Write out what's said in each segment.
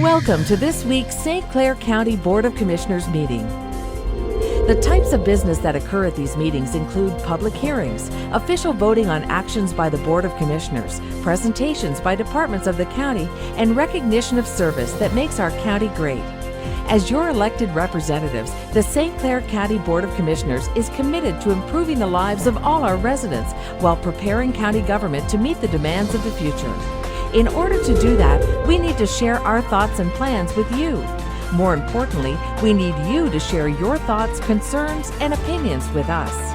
Welcome to this week's St. Clair County Board of Commissioners meeting. The types of business that occur at these meetings include public hearings, official voting on actions by the Board of Commissioners, presentations by departments of the county, and recognition of service that makes our county great. As your elected representatives, the St. Clair County Board of Commissioners is committed to improving the lives of all our residents while preparing county government to meet the demands of the future. In order to do that, we need to share our thoughts and plans with you. More importantly, we need you to share your thoughts, concerns, and opinions with us.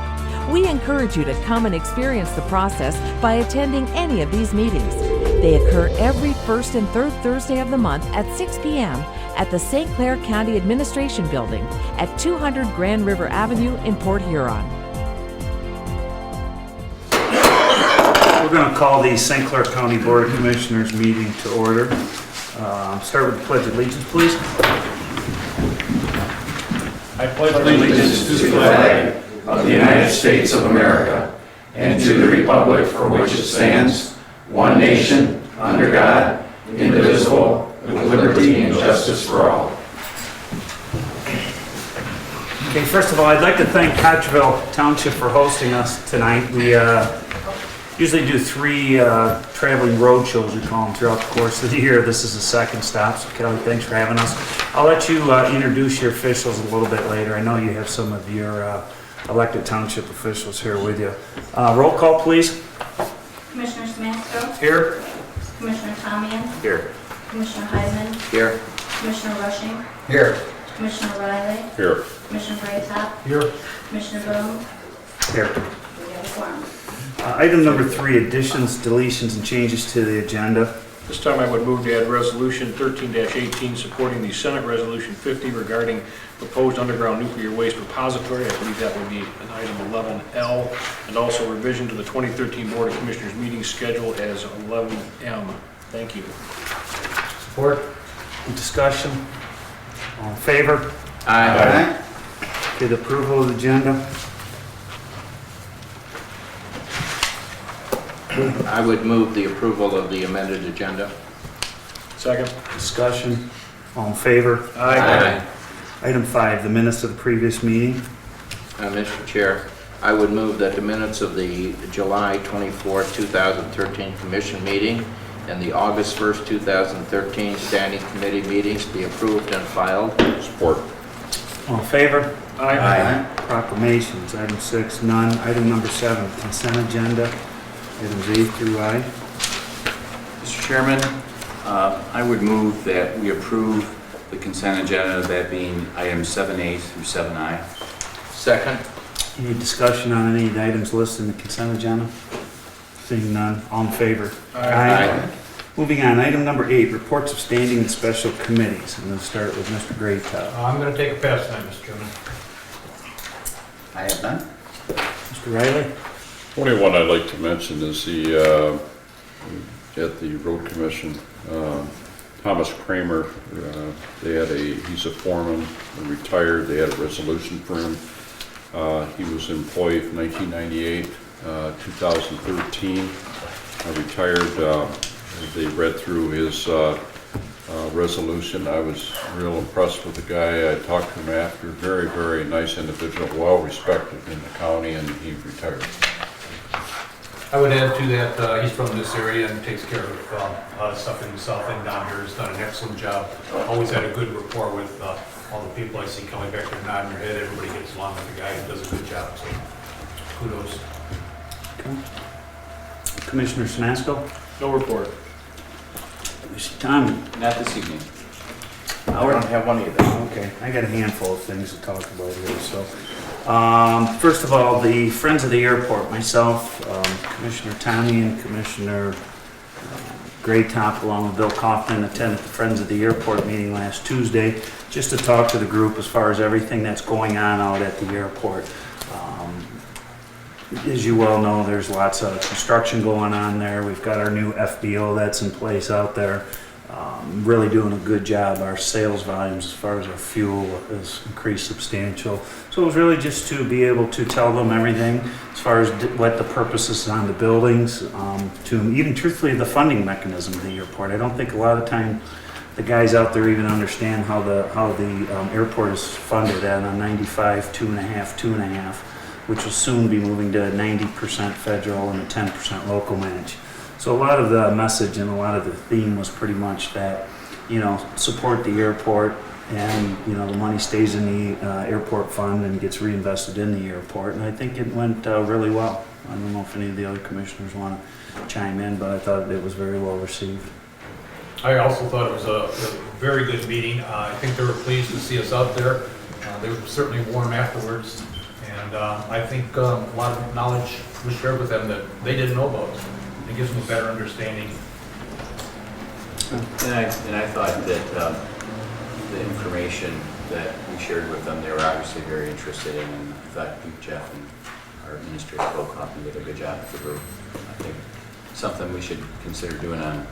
We encourage you to come and experience the process by attending any of these meetings. They occur every first and third Thursday of the month at 6 p.m. at the St. Clair County Administration Building at 200 Grand River Avenue in Port Huron. We're going to call the St. Clair County Board of Commissioners meeting to order. Start with the Pledge of Allegiance, please. I pledge allegiance to the flag of the United States of America and to the republic for which it stands, one nation, under God, indivisible, with liberty and justice for all. Okay, first of all, I'd like to thank Cottreville Township for hosting us tonight. We usually do 3 traveling road shows, we call them, throughout the course of the year. This is the second stop, so Kelly, thanks for having us. I'll let you introduce your officials a little bit later. I know you have some of your elected township officials here with you. Roll call, please. Commissioner Smasko? Here. Commissioner Tomian? Here. Commissioner Heisman? Here. Commissioner Rushing? Here. Commissioner Riley? Here. Commissioner Braytop? Here. Commissioner Boone? Here. We have a quorum. Item number 3, additions, deletions, and changes to the agenda. This time I would move to add Resolution 13-18 supporting the Senate Resolution 50 regarding proposed underground nuclear waste repository. I believe that would be an item 11L, and also revision to the 2013 Board of Commissioners meeting schedule as 11M. Thank you. Support. Discussion. All in favor? Aye. Okay, the approval of the agenda. I would move the approval of the amended agenda. Second. Discussion. All in favor? Aye. Item 5, the minutes of the previous meeting. Mr. Chair, I would move that the minutes of the July 24, 2013 Commission meeting and the August 1st, 2013 Standing Committee meetings be approved and filed. Support. All in favor? Aye. Proclamations. Item 6, none. Item number 7, consent agenda. Items A through I. Mr. Chairman, I would move that we approve the consent agenda, that being items 7A through 7I. Second. Any discussion on any of the items listed in the consent agenda? Seeing none. All in favor? Aye. Moving on. Item number 8, reports of standing and special committees. I'm going to start with Mr. Graytop. I'm going to take a pass tonight, Mr. Chairman. I have none. Mr. Riley? Only one I'd like to mention is the, at the road commission, Thomas Kramer, he's a foreman, retired, they had a resolution for him. He was an employee from 1998, 2013, retired. They read through his resolution. I was real impressed with the guy. I talked to him after, very, very nice individual, well respected in the county, and he retired. I would add to that, he's from this area and takes care of a lot of stuff in the south end down here. He's done an excellent job. Always had a good rapport with all the people I see coming back there nodding their head. Everybody gets along with the guy and does a good job, so kudos. Okay. Commissioner Smasko? No report. Mr. Tommy? Not this evening. I don't have one either. Okay, I got a handful of things to talk about here. So, first of all, the Friends of the Airport, myself, Commissioner Tommy and Commissioner Graytop, along with Bill Kaufman, attended the Friends of the Airport meeting last Tuesday, just to talk to the group as far as everything that's going on out at the airport. As you well know, there's lots of construction going on there. We've got our new FBO that's in place out there. Really doing a good job. Our sales volumes as far as our fuel has increased substantial. So it was really just to be able to tell them everything as far as what the purpose is on the buildings, to even truthfully the funding mechanism of the airport. I don't think a lot of time the guys out there even understand how the airport is funded at a 95, 2.5, which will soon be moving to 90% federal and a 10% local match. So a lot of the message and a lot of the theme was pretty much that, support the airport, and the money stays in the airport fund and gets reinvested in the airport. And I think it went really well. I don't know if any of the other commissioners want to chime in, but I thought it was very well received. I also thought it was a very good meeting. I think they were pleased to see us out there. They were certainly warm afterwards, and I think a lot of knowledge was shared with them that they didn't know about. It gives them a better understanding. And I thought that the information that we shared with them, they were obviously very interested in, and I thought Jeff and our administrator, Bill Kaufman, did a good job with the group. I think something we should consider doing on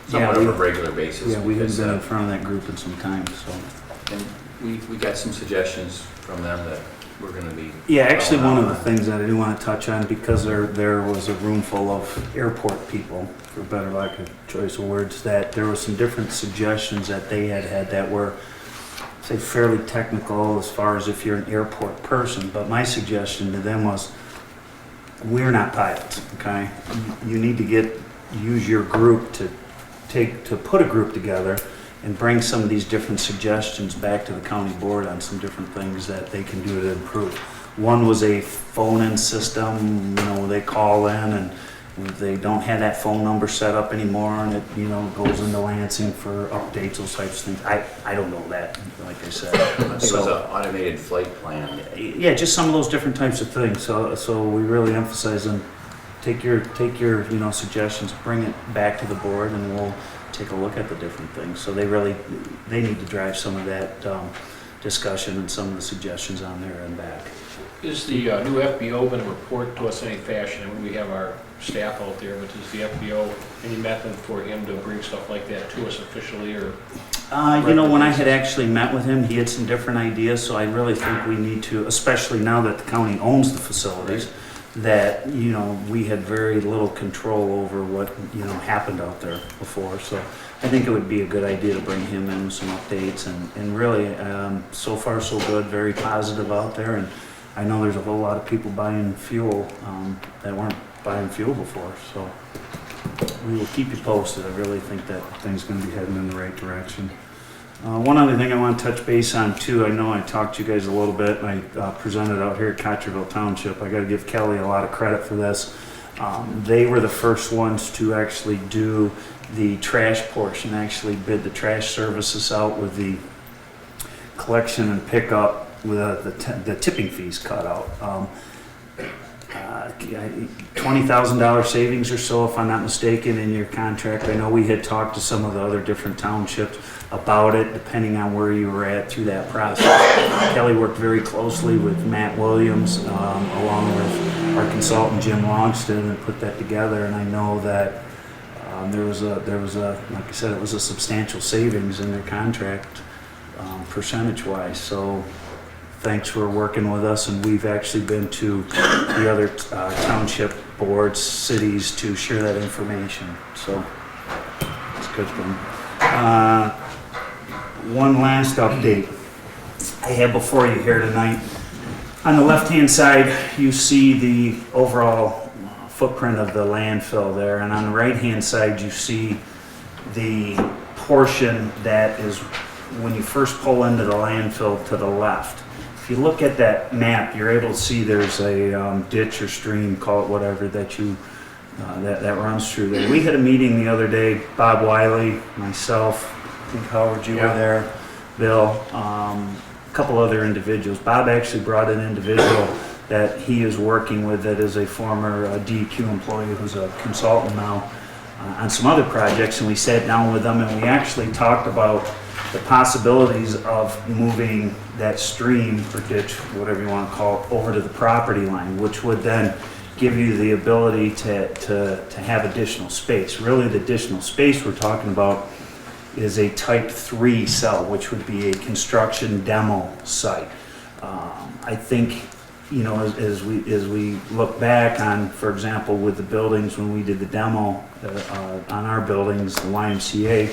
somewhat of a regular basis. Yeah, we haven't because, been in front of that group in some time, so. And we got some suggestions from them that we're going to be. Yeah, actually, one of the on. things that I do want to touch on, because there was a room full of airport people, for better lack of choice of words, that there were some different suggestions that they had that were, say, fairly technical as far as if you're an airport person. But my suggestion to them was, we're not pilots, okay? You need to use your group to put a group together and bring some of these different suggestions back to the county board on some different things that they can do to improve. One was a phone-in system, they call in and they don't have that phone number set up anymore, and it, goes into Lansing for updates, those types of things. I don't know that, like I said. I think it was an automated flight plan. Yeah, just some of those different types of things. So we really emphasize them. Take your suggestions, bring it back to the board, and we'll take a look at the different things. So they need to drive some of that discussion and some of the suggestions on there and back. Is the new FBO going to report to us in any fashion? I mean, we have our staff out there, but is the FBO any method for him to bring stuff like that to us officially, or? When I had actually met with him, he had some different ideas, so I really think we need to, especially now that the county owns the facilities, that, we had very little control over what, happened out there before. So I think it would be a good idea to bring him in with some updates, and really, so far so good, very positive out there. And I know there's a whole lot of people buying fuel that weren't buying fuel before. So we will keep you posted. I really think that things going to be heading in the right direction. One other thing I want to touch base on too, I know I talked to you guys a little bit, and I presented out here at Cotcherville Township. I got to give Kelly a lot of credit for this. They were the first ones to actually do the trash portion, actually bid the trash services out with the collection and pickup with the tipping fees cut out. $20,000 savings or so, if I'm not mistaken, in your contract. I know we had talked to some of the other different townships about it, depending on where you were at through that process. Kelly worked very closely with Matt Williams, along with our consultant Jim Longston, and put that together. And I know that there was a, like I said, it was a substantial savings in their contract, percentage-wise. So thanks for working with us, and we've actually been to the other township boards, cities, to share that information. So it's a good thing. One last update I have before you here tonight. On the left-hand side, you see the overall footprint of the landfill there, and on the right-hand side, you see the portion that is when you first pull into the landfill to the left. If you look at that map, you're able to see there's a ditch or stream, call it whatever, that that runs through there. We had a meeting the other day, Bob Wiley, myself, I think Howard, you were there, Bill, a couple other individuals. Bob actually brought an individual that he is working with that is a former DEQ employee who's a consultant now on some other projects, and we sat down with them and we actually talked about the possibilities of moving that stream or ditch, whatever you want to call it, over to the property line, which would then give you the ability to have additional space. Really, the additional space we're talking about is a type 3 cell, which would be a construction demo site. I think, as we look back on, for example, with the buildings, when we did the demo on our buildings, the YMCA,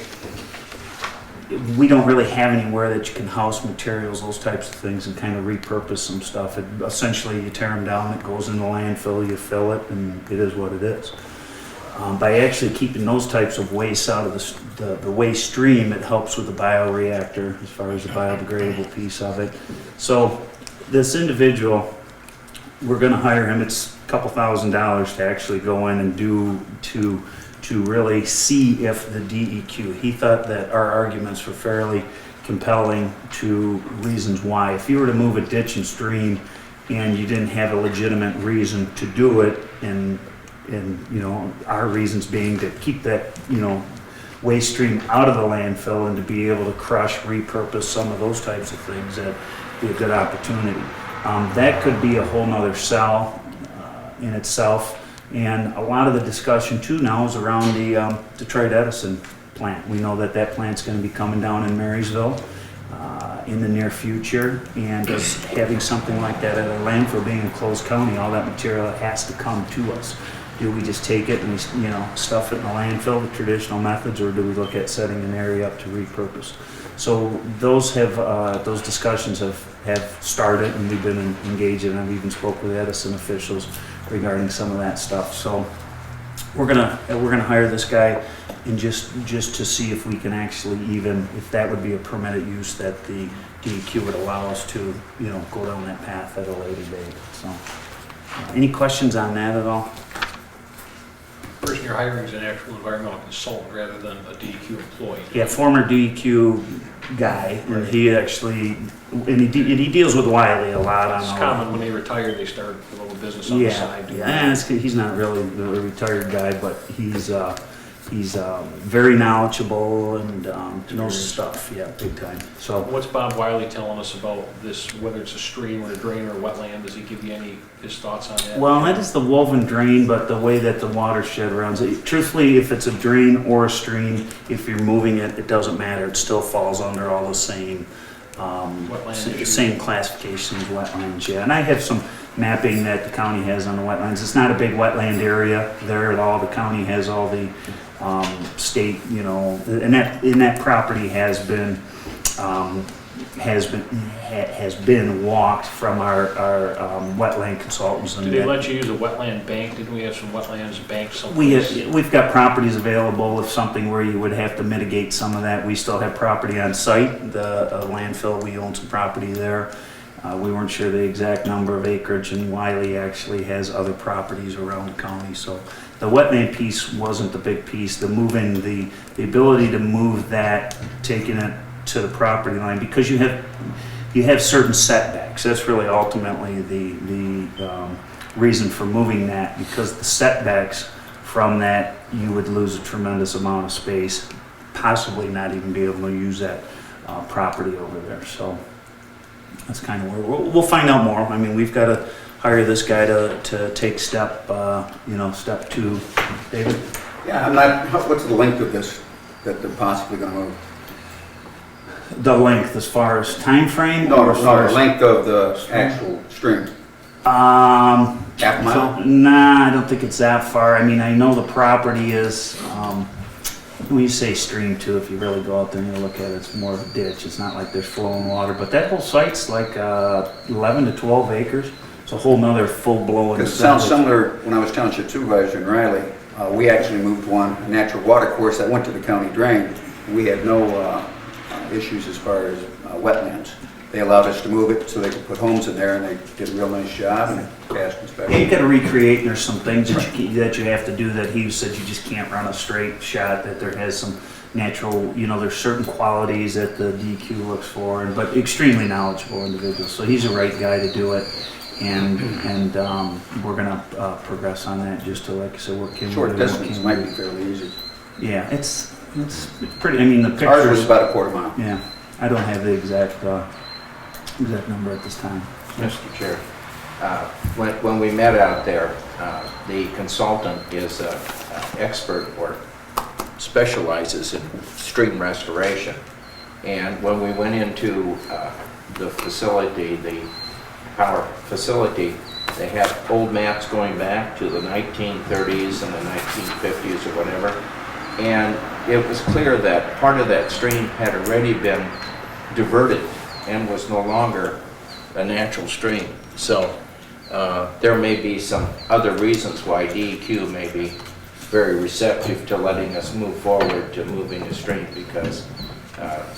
we don't really have anywhere that you can house materials, those types of things, and kind of repurpose some stuff. Essentially, you tear them down, it goes in the landfill, you fill it, and it is what it is. By actually keeping those types of waste out of the waste stream, it helps with the bioreactor as far as the biodegradable piece of it. So this individual, we're going to hire him. It's a couple $1,000s to actually go in and do to really see if the DEQ. He thought that our arguments were fairly compelling to reasons why. If you were to move a ditch and stream and you didn't have a legitimate reason to do it, and you know, our reasons being to keep that, you know, waste stream out of the landfill and to be able to crush, repurpose some of those types of things, that'd be a good opportunity. That could be a whole nother sell in itself. And a lot of the discussion too now is around the Detroit Edison plant. We know that that plant's going to be coming down in Marysville in the near future, and just having something like that at a landfill, being a closed county, all that material has to come to us. Do we just take it and we, you know, stuff it in the landfill, the traditional methods, or do we look at setting an area up to repurpose? So those discussions have started, and we've been engaged, and I've even spoke with Edison officials regarding some of that stuff. So we're gonna hire this guy, and just to see if we can actually, even if that would be a permitted use that the DEQ would allow us to, you know, go down that path at a later date. So any questions on that at all? The person you're hiring is an actual environmental consultant rather than a DEQ employee. Yeah, former DEQ guy, and he actually, and he deals with Wiley a lot on It's all common when they retire, they start a little business on the side. Yeah, he's not really a retired guy, but he's very knowledgeable and knows his stuff. Yeah, big time. So What's Bob Wiley telling us about this, whether it's a stream or a drain or a wetland? Does he give you his thoughts on that? well, that is the woven drain, but the way that the watershed runs, truthfully, if it's a drain or a stream, if you're moving it, it doesn't matter. It still falls under all the same same classifications, wetlands. Yeah, and I have some mapping that the county has on the wetlands. It's not a big wetland area there at all. The county has all the state, you know, and that property has been walked from our wetland consultants. Do they let you use a wetland bank? Didn't we have some wetlands banks someplace? We've got properties available if something where you would have to mitigate some of that. We still have property on site. The landfill, we own some property there. We weren't sure the exact number of acreage, and Wiley actually has other properties around the county. So the wetland piece wasn't the big piece. The moving, the ability to move that, taking it to the property line, because you have certain setbacks. That's really ultimately the reason for moving that, because the setbacks from that, you would lose a tremendous amount of space, possibly not even be able to use that property over there. So that's kind of where we'll find out more. I mean, we've got to hire this guy to take step 2. David? Yeah, I'm not, what's the length of this that they're possibly going to move? The length as far as time frame? No, the length of the actual stream. Half a mile? Nah, I don't think it's that far. I mean, I know the property is, when you say stream too, if you really go out there and you look at it, it's more of a ditch. It's not like there's flowing water, but that whole site's like 11 to 12 acres. It's a whole nother full-blown. Because it sounds similar, when I was township supervisor in Riley, we actually moved a natural water course that went to the county drain. We had no issues as far as wetlands. They allowed us to move it so they could put homes in there, and they did a real nice job and passed inspection. Yeah, you got to recreate. There's some things that you have to do that he said you just can't run a straight shot. That there has some natural, you know, there's certain qualities that the DQ looks for, but extremely knowledgeable individual. So he's the right guy to do it, and we're gonna progress on that just to, like I said, what can short distance might be fairly easy. Yeah, it's pretty. I mean, the pictures. Ours was about a quarter mile. Yeah, I don't have the exact number at this time. Mr. Chair, when we met out there, the consultant is an expert or specializes in stream restoration. And when we went into the facility, the power facility, they have old maps going back to the 1930s and the 1950s or whatever. And it was clear that part of that stream had already been diverted and was no longer a natural stream. So there may be some other reasons why DEQ may be very receptive to letting us move forward to moving the stream, because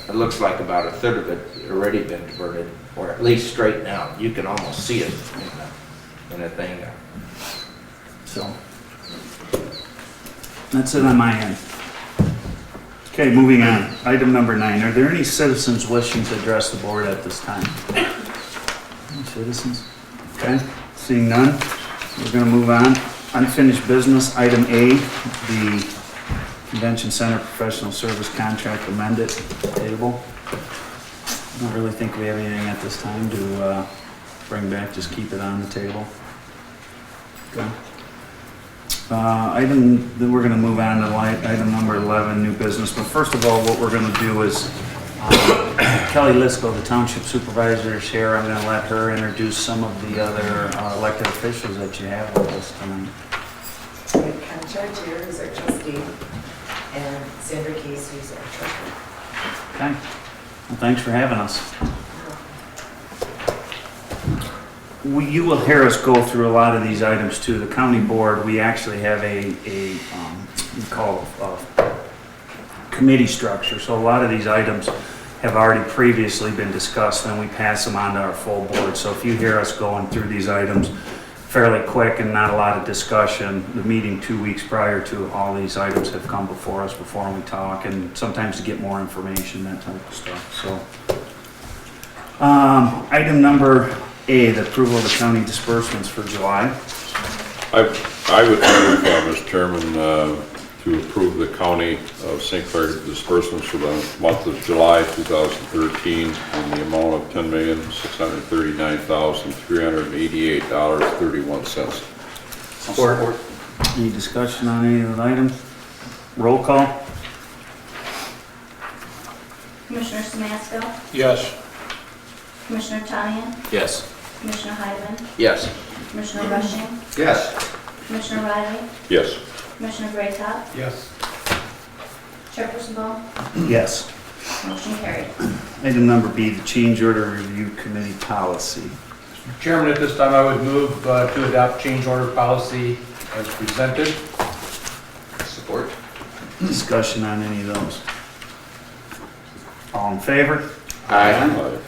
it looks like about a third of it already been diverted, or at least straightened out. You can almost see it in a thing there. So, that's it on my end. Okay, moving on. Item number 9. Are there any citizens wishing to address the board at this time? Any citizens? Okay, seeing none, we're going to move on. Unfinished business, item A, the Convention Center Professional Service Contract amended table. I don't really think we have anything at this time to bring back, just keep it on the table. Okay. Then we're going to move on to item number 11, new business. But first of all, what we're going to do is Kelly Lisco, the township supervisor, is here. I'm going to let her introduce some of the other elected officials that you have with us tonight. Ken Chartier is our trustee, and Sandra Casey is our treasurer. Okay. Well, thanks for having us. You will hear us go through a lot of these items too. The county board, we actually have we call a committee structure. So a lot of these items have already previously been discussed, and we pass them on to our full board. So if you hear us going through these items fairly quick and not a lot of discussion, the meeting 2 weeks prior to all these items have come before us before we talk, and sometimes to get more information, that type of stuff. So item number A, the approval of the county disbursements for July. I would move, Mr. Chairman, to approve the county of St. Clair disbursements for the month of July 2013 in the amount of $10,639,388.31. Support. Any discussion on any of those items? Roll call. Commissioner Samasco? Yes. Commissioner Tamian? Yes. Commissioner Heidemann? Yes. Commissioner Rushing? Yes. Commissioner Riley? Yes. Commissioner Greatop? Yes. Chairperson Ball? Yes. Motion carried. Item number B, the change order review committee policy. Mr. Chairman, at this time, I would move to adopt change order policy as presented. Support. Discussion on any of those? All in favor? Aye.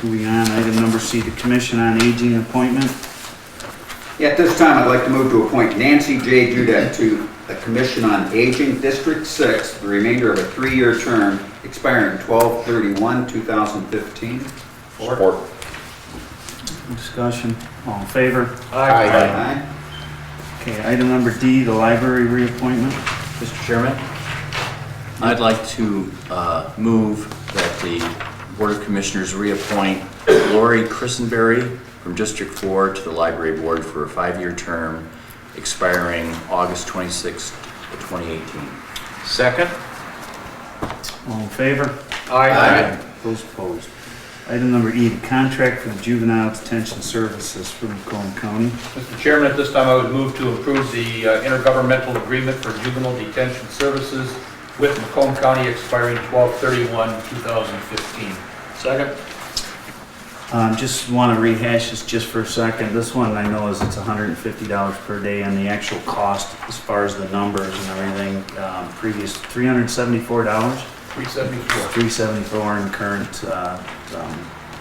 Moving on, item number C, the Commission on Aging appointment. At this time, I'd like to move to appoint Nancy J. Dudek to the Commission on Aging, District 6, for the remainder of a 3-year term expiring 12/31/2015. Support. Discussion, all in favor? Aye. Aye. Okay, item number D, the library reappointment. Mr. Chairman, I'd like to move that the Board of Commissioners reappoint Lori Christenberry from District 4 to the Library Board for a 5-year term expiring August 26, 2018. Second? All in favor? Aye. Those opposed. Item number E, the contract for the juvenile detention services for Macomb County. Mr. Chairman, at this time, I would move to approve the intergovernmental agreement for juvenile detention services with Macomb County expiring 12/31/2015. Second? Just want to rehash this just for a second. This one I know is it's $150 per day, and the actual cost as far as the numbers and everything, previous $374. 374. $374 in current,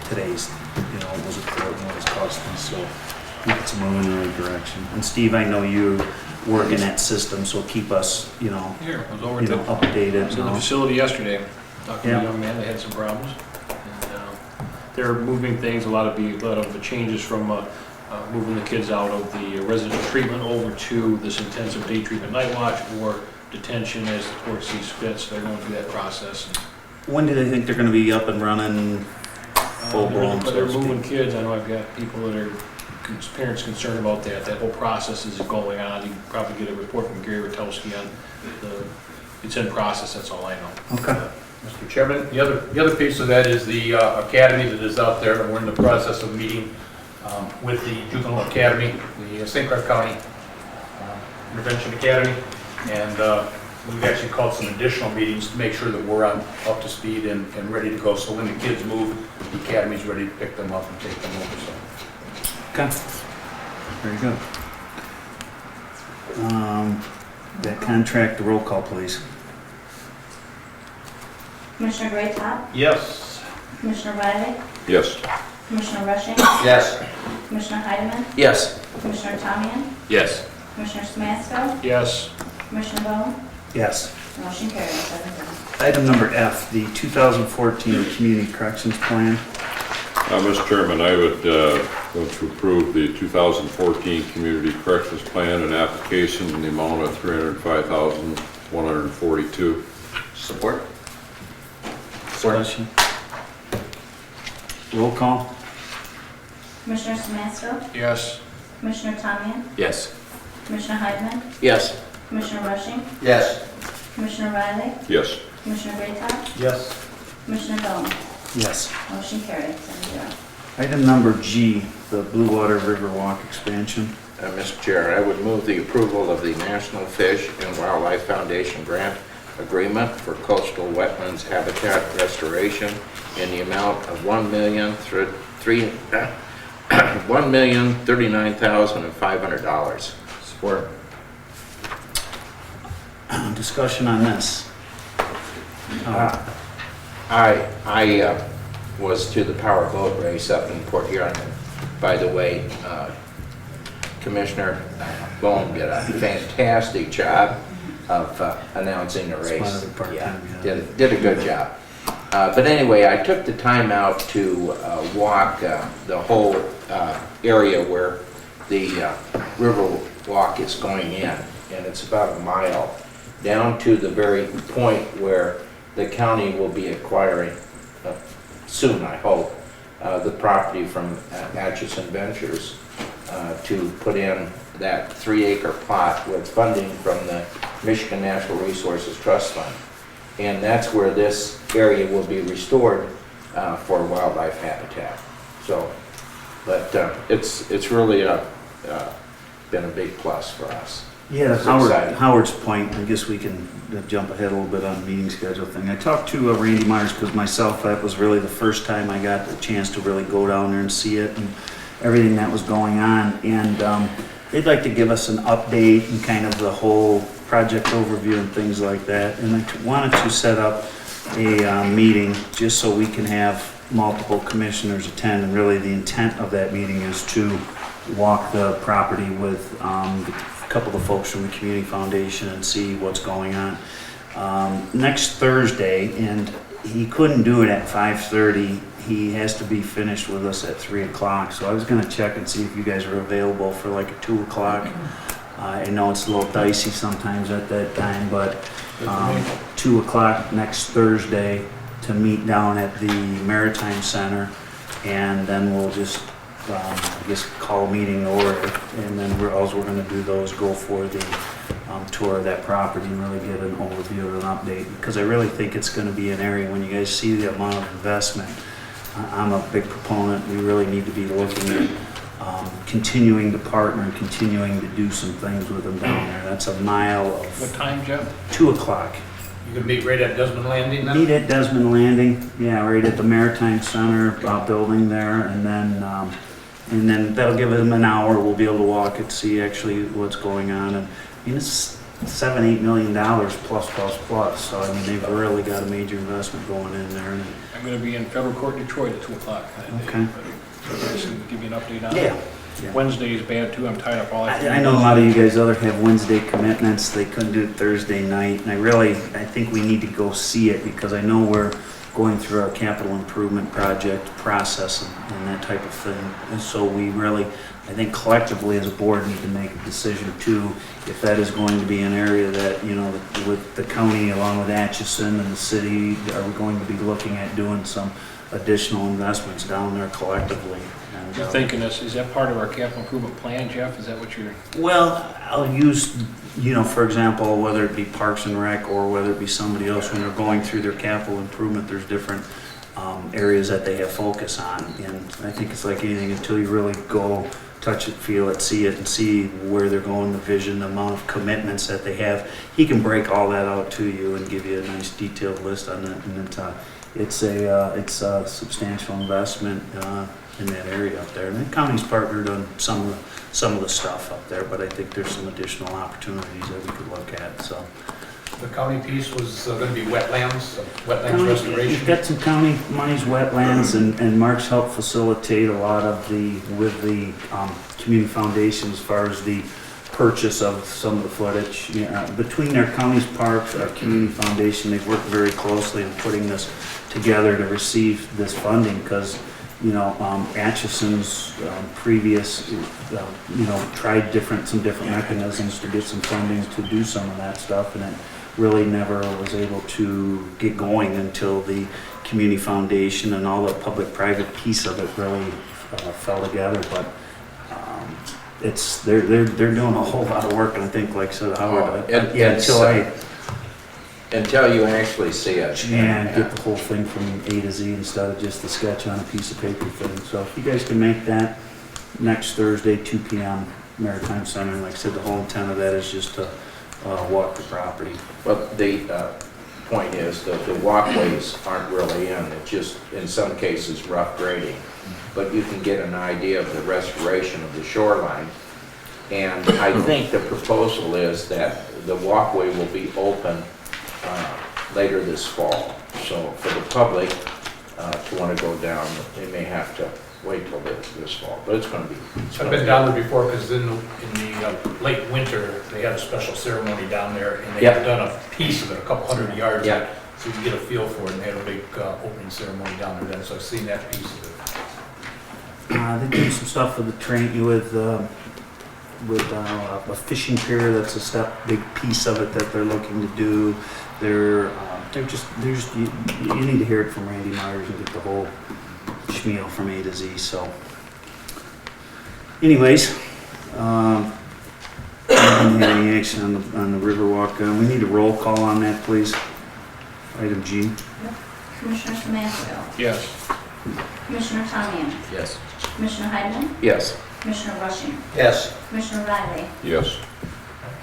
today's, what was it, what it's costing, so I think it's moving in the right direction. And Steve, I know you work in that system, so keep us, Here, I was over updated. I was in the facility yesterday, talking to a young man, they had some problems. And they're moving things, a lot of the changes from moving the kids out of the residential treatment over to this intensive day treatment night watch or detention as the court sees fit, so they're going through that process. When do they think they're gonna be up and running full blown, so They're to moving speak? kids, I know I've got people that are, parents concerned about that whole process is going on. You can probably get a report from Gary Rotowski on it's in process, that's all I know. Okay. Mr. Chairman, the other piece of that is the academy that is out there, and we're in the process of meeting with the juvenile academy, the St. Clair County Intervention Academy, and we've actually called some additional meetings to make sure that we're up to speed and ready to go. So when the kids move, the academy's ready to pick them up and take them over, so. Okay. Very good. That contract, the roll call, please. Commissioner Greatop, Yes. Commissioner Riley, Yes. Commissioner Rushing, Yes. Commissioner Heidemann, Yes. Commissioner Tamian, Yes. Commissioner Samansky, Yes. Commissioner Bone, Yes. motion carries 7-0. Item number F, the 2014 Community Corrections Plan. Mr. Chairman, I would vote to approve the 2014 Community Corrections Plan and application in the amount of $305,142. Support? Discussion. Roll call. Commissioner Samansky, Yes. Commissioner Tamian, Yes. Commissioner Heidemann, Yes. Commissioner Rushing, Yes. Commissioner Riley, Yes. Commissioner Greatop, Yes. Commissioner Bone, Yes. motion carries 7-0. Item number G, the Blue Water River Walk expansion. Mr. Chair, I would move the approval of the National Fish and Wildlife Foundation grant agreement for coastal wetlands habitat restoration in the amount of $1,039,500. Support. Discussion on this. I was to the power boat race up in Port Huron. By the way, Commissioner Bone did a fantastic job of announcing the race. Spotted part-time, Yeah, yeah. did a good job. But anyway, I took the time out to walk the whole area where the river walk is going in, and it's about a mile, down to the very point where the county will be acquiring, soon I hope, the property from Atchison Ventures to put in that 3-acre plot with funding from the Michigan Natural Resources Trust Fund. And that's where this area will be restored for wildlife habitat. So, but it's really been a big plus for us. Yeah, It's exciting. Howard's point, I guess we can jump ahead a little bit on the meeting schedule thing. I talked to Randy Myers because myself, that was really the first time I got the chance to really go down there and see it and everything that was going on. And they'd like to give us an update and kind of the whole project overview and things like that. And I wanted to set up a meeting just so we can have multiple commissioners attend. And really the intent of that meeting is to walk the property with a couple of the folks from the Community Foundation and see what's going on. Next Thursday, and he couldn't do it at 5:30. He has to be finished with us at 3 o'clock. So I was gonna check and see if you guys are available for like a 2 o'clock. I know it's a little dicey sometimes at that time, but 2 o'clock next Thursday to meet down at the Maritime Center, and then we'll just I guess call a meeting to order, and then we're going to do those, go for the tour of that property and really get an overview and an update, because I really think it's going to be an area, when you guys see the amount of investment, I'm a big proponent, we really need to be looking at continuing to partner and continuing to do some things with them down there. That's a mile What of time, Jeff? 2 o'clock. You can meet right at Desmond Landing then? Meet at Desmond Landing, yeah, right at the Maritime Center building there, and then that'll give them an hour. We'll be able to walk it, see actually what's going on, and I mean, it's $7-8 million plus. So I mean, they've really got a major investment going in there. And, I'm going to be in federal court in Detroit at 2 o'clock that day. Okay. But you guys can give me an update on it. yeah. Wednesday is bad too. I'm tied up all afternoon. I know a lot of you guys have Wednesday commitments. They couldn't do it Thursday night, and I think we need to go see it, because I know we're going through our capital improvement project process and that type of thing. And so we really, I think collectively as a board, need to make a decision too, if that is going to be an area that, you know, with the county along with Atchison and the city, are we going to be looking at doing some additional investments down there collectively? And, You're thinking this, is that part of our capital improvement plan, Jeff? Is that what you're? well, I'll use, you know, for example, whether it be Parks and Rec or whether it be somebody else, when they're going through their capital improvement, there's different areas that they have focus on. And I think it's like anything, until you really go to touch it, feel it, see it, and see where they're going, the vision, the amount of commitments that they have. He can break all that out to you and give you a nice detailed list on it. And it's a substantial investment in that area up there. And the county's partnered on some of the stuff up there, but I think there's some additional opportunities that we could look at. So. The county piece was going to be wetlands restoration. You've got some county monies, wetlands, and Mark's helped facilitate a lot of with the community foundation as far as the purchase of some of the footage. Between their county's parks, our community foundation, they've worked very closely in putting this together to receive this funding because, Atchison's previous, tried some different mechanisms to get some funding to do some of that stuff, and it really never was able to get going until the community foundation and all the public-private piece of it really fell together. But they're doing a whole lot of work, and I think, like said Howard, Until you actually see it. and get the whole thing from A to Z instead of just the sketch on a piece of paper thing. So if you guys can make that next Thursday, 2 p.m. Maritime Center, and like I said, the whole intent of that is just to walk the property. But the point is that the walkways aren't really in, it's just in some cases rough grading. But you can get an idea of the restoration of the shoreline. And I think the proposal is that the walkway will be open later this fall. So for the public to want to go down, they may have to wait till this fall, but it's going to be. I've been down there before because in the late winter, they had a special ceremony down there and they had done a piece of it, a couple hundred yards. Yeah. So you can get a feel for it, and they had a big opening ceremony down there then, so I've seen that piece of it. They did some stuff with the train, with a fishing pier. That's a big piece of it that they're looking to do. They're just you need to hear it from Randy Myers and get the whole schmeal from A to Z. So, anyways, I didn't have any action on the Riverwalk. We need a roll call on that, please. Item G. Commissioner Samansville. Yes. Commissioner Tamian. Yes. Commissioner Heidemann. Yes. Commissioner Rushing. Yes. Commissioner Riley. Yes.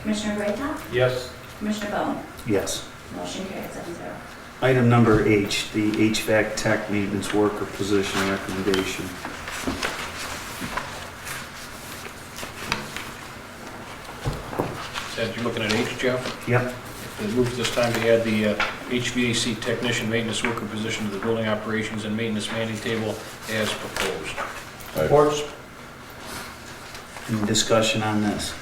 Commissioner Greatop. Yes. Commissioner Bone. Yes. Motion carries 7-0. Item number H, the HVAC tech maintenance worker position recommendation. You're looking at H, Jeff? Yep. It moves this time to add the HVAC technician maintenance worker position to the building operations and maintenance manning table as proposed. Reports? Any discussion on this?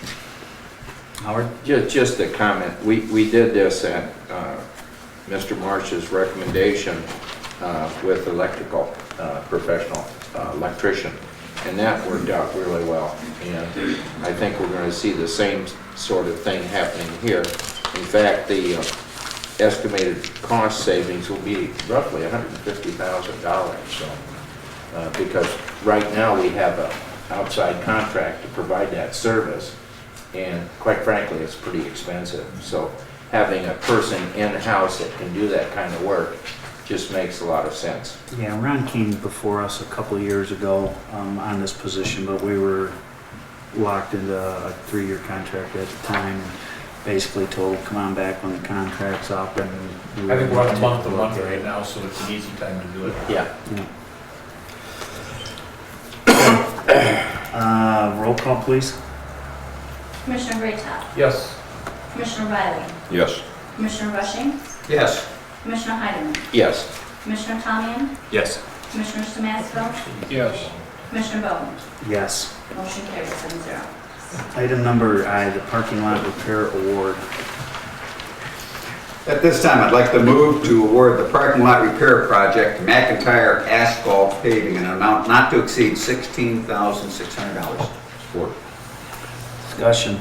Howard? Just a comment. We did this at Mr. Marsh's recommendation with electrical professional electrician, and that worked out really well. And I think we're going to see the same sort of thing happening here. In fact, the estimated cost savings will be roughly $150,000. So, because right now we have an outside contract to provide that service, and quite frankly, it's pretty expensive. So having a person in-house that can do that kind of work just makes a lot of sense. Yeah, Ron came before us a couple of years ago on this position, but we were locked into a 3-year contract at the time, and basically told, come on back when the contract's up. And I think we're on a month-to-month right now, so it's an easy time to do it. Yeah. Roll call, please. Commissioner Greatop. Yes. Commissioner Riley. Yes. Commissioner Rushing. Yes. Commissioner Heidemann. Yes. Commissioner Tamian. Yes. Commissioner Samansville. Yes. Commissioner Bone. Yes. Motion carries 7-0. Item number I, the parking lot repair award. At this time, I'd like to move to award the parking lot repair project to McIntyre Asphalt Paving in an amount not to exceed $16,600. Support. Discussion.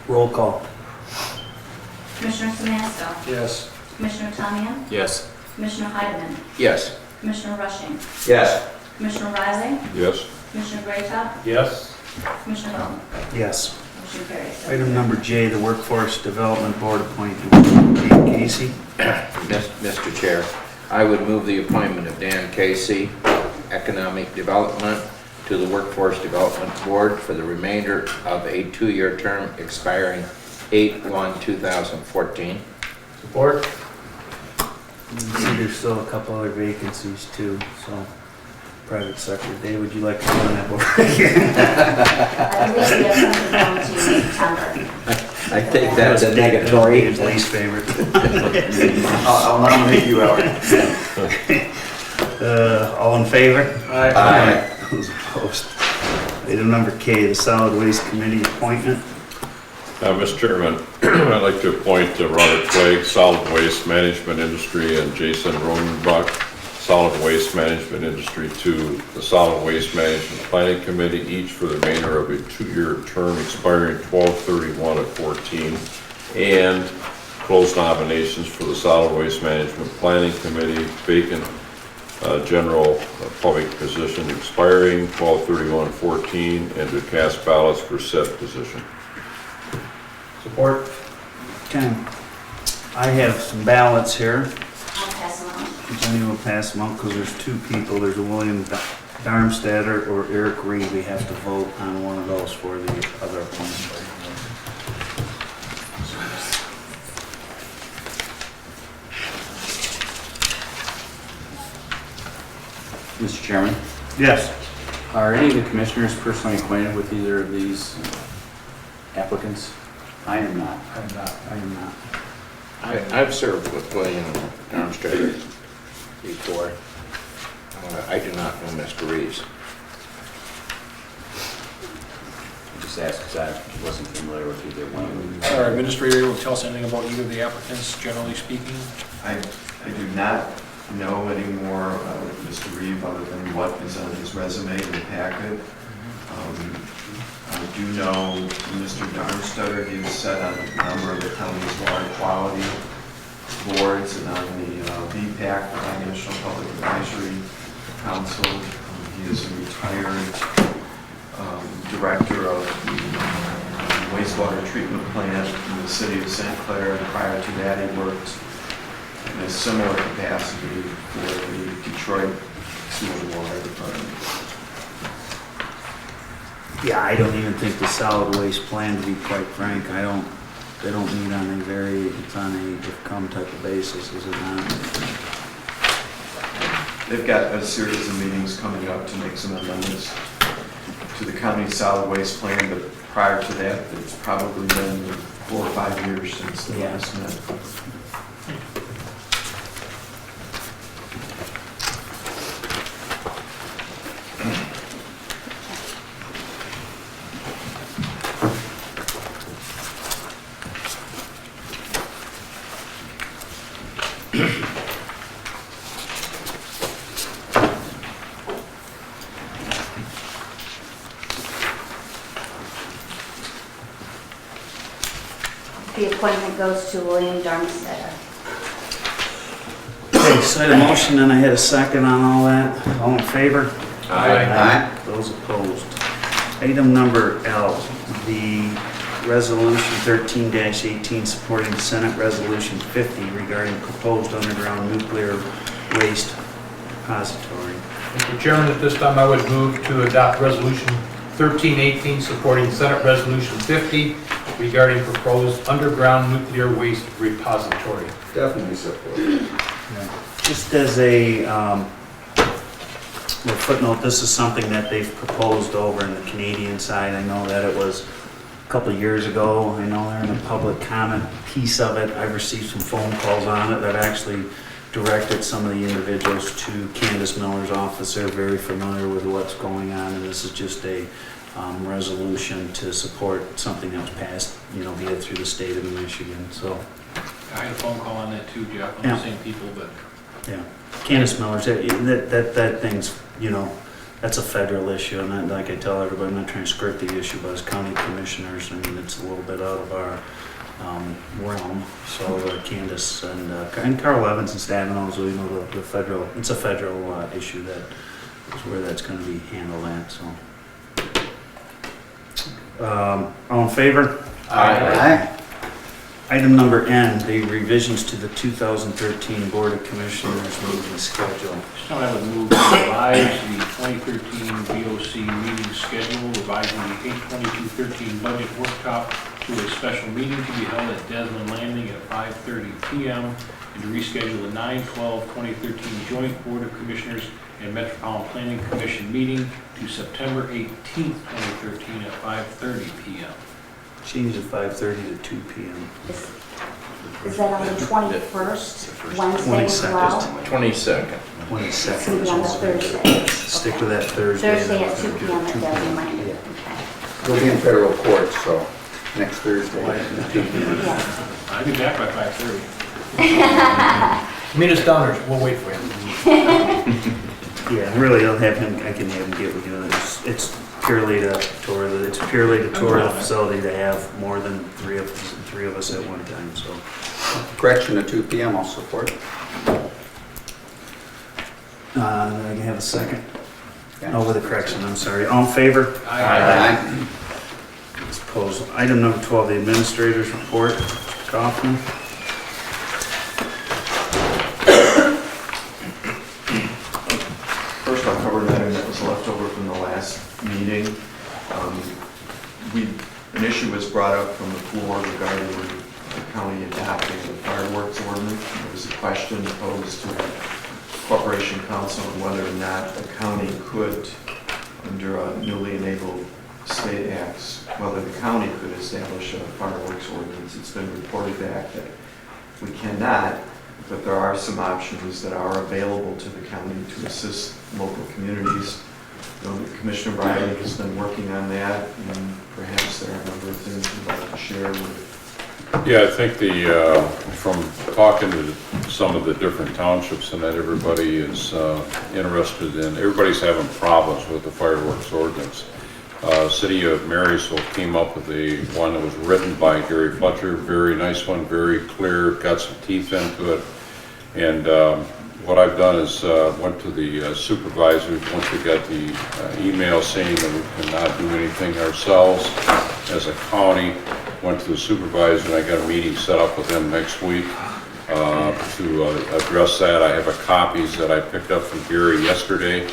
Roll call. Commissioner Samansville. Yes. Commissioner Tamian. Yes. Commissioner Heidemann. Yes. Commissioner Rushing. Yes. Commissioner Riley. Yes. Commissioner Greatop. Yes. Commissioner Bone. Yes. Motion carries. Item number J, the Workforce Development Board appointment. Dan Casey. Mr. Chair, I would move the appointment of Dan Casey, Economic Development, to the Workforce Development Board for the remainder of a 2-year term expiring 8/1/2014. Support. See, there's still a couple other vacancies too, so private sector. Dave, would you like to run that over again? I believe we have something going to September. I think that's a negatory. His least favorite. I'll nominate you, Howard. All in favor? Aye. Those opposed. Item number K, the Solid Waste Committee appointment. Mr. Chairman, I'd like to appoint Robert Clegg, Solid Waste Management Industry, and Jason Rodenbach, Solid Waste Management Industry, to the Solid Waste Management Planning Committee, each for the remainder of a 2-year term expiring 12/31/14, and close nominations for the Solid Waste Management Planning Committee, vacant general public position expiring 12/31/14, and to cast ballots for said position. Support. Okay. I have some ballots here. I'll pass them on. Jenny will pass them out because there's 2 people. There's a William Darmstadter or Eric Reed. We have to vote on one of those for the other appointment. Mr. Chairman, Yes. are any of the commissioners personally acquainted with either of these applicants? I am not. I am not. I've served with William Darmstadt before. I do not know Mr. Reeves. I just asked because I wasn't familiar with either one of them. Our administrator will tell us anything about either of the applicants, generally speaking. I do not know any more about Mr. Reeve other than what is on his resume in the packet. I do know Mr. Darmstadt, he was set on a number of the county's water quality boards and on the VPAC, the National Public Advisory Council. He is a retired director of the wastewater treatment plant in the city of St. Clair, and prior to that he worked in a similar capacity for the Detroit Sewer and Water Department. Yeah, I don't even think the solid waste plan, to be quite frank, they don't meet on it's on a if-come type of basis, is it not? They've got a series of meetings coming up to make some amendments to the county solid waste plan, but prior to that, it's probably been 4 or 5 years since they last met. The appointment goes to William Darmstadt. Okay, so I had a motion and I had a second on all that. All in favor? Aye. Those opposed. Item number L, the resolution 13-18 supporting Senate Resolution 50 regarding proposed underground nuclear waste repository. Mr. Chairman, at this time, I would move to adopt Resolution 1318 supporting Senate Resolution 50 regarding proposed underground nuclear waste repository. Definitely support. Just as a footnote, this is something that they've proposed over in the Canadian side. I know that it was a couple of years ago. I know they're in the public comment piece of it. I've received some phone calls on it that actually directed some of the individuals to Candace Miller's office. They're very familiar with what's going on, and this is just a resolution to support something that was passed, via through the state of Michigan. So, I had a phone call on that too, Jeff, on Yeah. the same people, but yeah, Candace Miller's that thing's, that's a federal issue, and like I tell everybody, I'm not trying to skirt the issue, but as county commissioners, it's a little bit out of our realm. So Candace and Carl Evans and Stavino's, the federal, it's a federal issue that is where that's going to be handled at. So, all in favor? Aye. Item number N, the revisions to the 2013 Board of Commissioners meeting schedule. This time I would move to revise the 2013 BOC meeting schedule, revising the 8/22/13 budget workshop to a special meeting to be held at Desmond Landing at 5:30 p.m. and to reschedule the 9/12/2013 joint Board of Commissioners and Metropolitan Planning Commission meeting to September 18th, 2013 at 5:30 p.m. Change of 5:30 to 2 p.m. Is that on the 21st, Wednesday as 22nd. well? 22nd. 22nd. It's going to be on the Thursday. Stick with that Thursday. Thursday at 2 p.m. at Desmond Landing. Okay. We'll be in federal court, so next Thursday. Yes. I'll be back by 5:30. Meet us down there, we'll wait for you. Yeah, really, I can have him get with you. It's purely to tour the facility to have more than three of us at one time, so. Correction to 2 p.m. I'll support. I can have a second. Yeah. Oh, with a correction, I'm sorry. All in favor? Aye. It's opposed. Item number 12, the administrator's report. Mr. Kaufman. First, I'll cover an item that was left over from the last meeting. An issue was brought up from the floor regarding the county adopting the fireworks ordinance. There was a question posed to the Corporation Council on whether or not the county could, under a newly enabled state acts, whether the county could establish a fireworks ordinance. It's been reported back that we cannot, but there are some options that are available to the county to assist local communities. Commissioner Riley has been working on that, and perhaps there are a number of things we'd like to share with. Yeah, I think from talking to some of the different townships and that everybody is interested in, everybody's having problems with the fireworks ordinance. City of Marysville came up with one that was written by Gary Fletcher, very nice one, very clear, got some teeth into it. And what I've done is went to the supervisors once we got the email saying that we cannot do anything ourselves as a county. Went to the supervisor and I got a meeting set up with them next week to address that. I have copies that I picked up from Gary yesterday,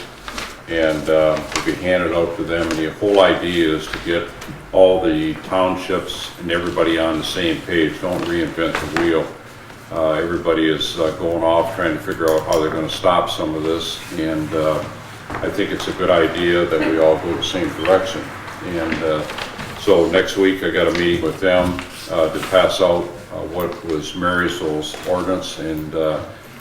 and will be handed out to them. And the whole idea is to get all the townships and everybody on the same page. Don't reinvent the wheel. Everybody is going off trying to figure out how they're going to stop some of this, and I think it's a good idea that we all go the same direction. And so next week I got a meeting with them to pass out what was Marysville's ordinance, and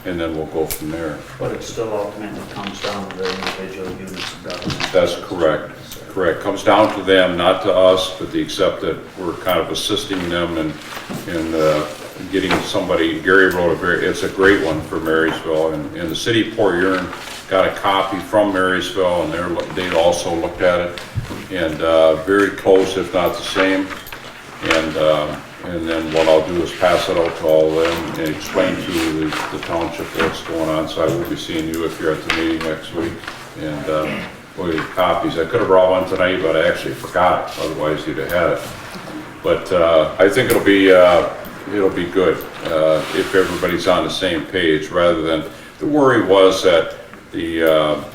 then we'll go from there. But it still ultimately comes down to the individual units of government. That's correct. Correct. Comes down to them, not to us, but except that we're kind of assisting them and getting somebody. Gary wrote it's a great one for Marysville, and the city of Port Huron got a copy from Marysville, and they also looked at it, and very close, if not the same. And then what I'll do is pass it out to all of them and explain to the township what's going on. So I will be seeing you if you're at the meeting next week, and we'll get copies. I could have brought one tonight, but I actually forgot. Otherwise, you'd have had it. But I think it'll be good if everybody's on the same page, rather than the worry was that the